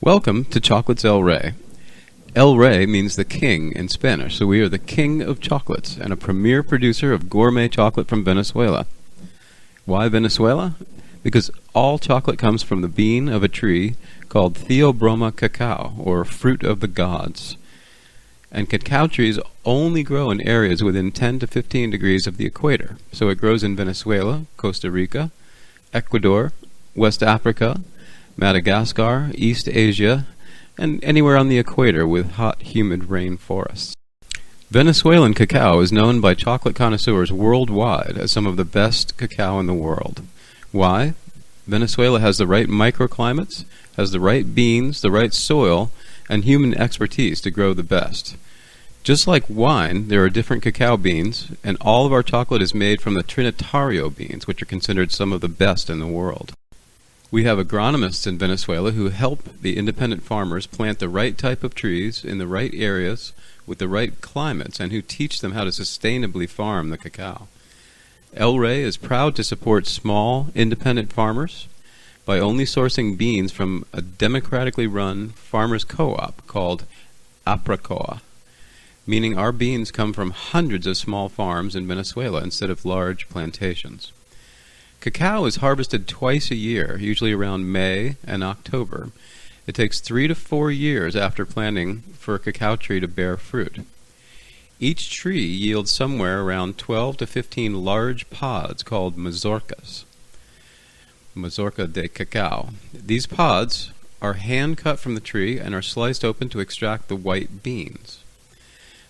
Welcome to Chocolates El Rey. El Rey means the king in Spanish, so we are the king of chocolates and a premier producer of gourmet chocolate from Venezuela. Why Venezuela? Because all chocolate comes from the bean of a tree called Theobroma cacao, or fruit of the gods. And cacao trees only grow in areas within 10 to 15 degrees of the equator. So it grows in Venezuela, Costa Rica, Ecuador, West Africa, Madagascar, East Asia, and anywhere on the equator with hot, humid rain forests. Venezuelan cacao is known by chocolate connoisseurs worldwide as some of the best cacao in the world. Why? Venezuela has the right microclimates, has the right beans, the right soil, and human expertise to grow the best. Just like wine, there are different cacao beans, and all of our chocolate is made from the Trinitario beans, which are considered some of the best in the world. We have agronomists in Venezuela who help the independent farmers plant the right type of trees in the right areas with the right climates and who teach them how to sustainably farm the cacao. El Rey is proud to support small, independent farmers by only sourcing beans from a democratically run farmers co-op called Apracoa, meaning our beans come from hundreds of small farms in Venezuela instead of large plantations. Cacao is harvested twice a year, usually around May and October. It takes 3 to 4 years after planting for a cacao tree to bear fruit. Each tree yields somewhere around 12 to 15 large pods called mazorcas. Mazorca de cacao. These pods are hand-cut from the tree and are sliced open to extract the white beans.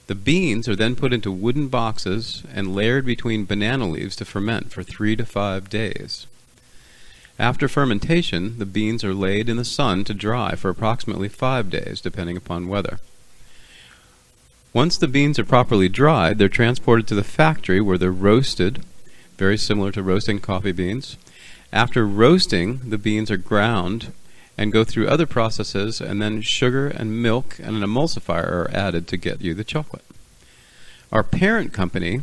The beans are then put into wooden boxes and layered between banana leaves to ferment for 3 to 5 days. After fermentation, the beans are laid in the sun to dry for approximately 5 days, depending upon weather. Once the beans are properly dried, they're transported to the factory where they're roasted, very similar to roasting coffee beans. After roasting, the beans are ground and go through other processes, and then sugar and milk and an emulsifier are added to get you the chocolate. Our parent company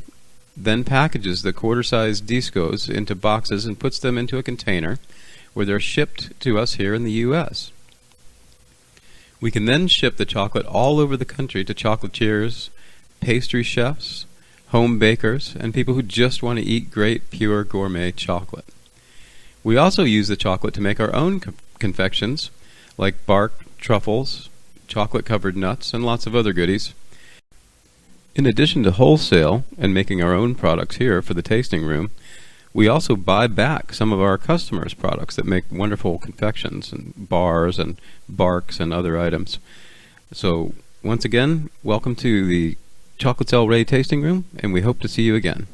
then packages the quarter-sized discos into boxes and puts them into a container where they're shipped to us here in the U.S. We can then ship the chocolate all over the country to chocolatiers, pastry chefs, home bakers, and people who just want to eat great, pure gourmet chocolate. We also use the chocolate to make our own confections like bark, truffles, chocolate-covered nuts, and lots of other goodies. In addition to wholesale and making our own products here for the tasting room, we also buy back some of our customers' products that make wonderful confections and bars and barks and other items. So once again, welcome to the Chocolates El Rey tasting room, and we hope to see you again.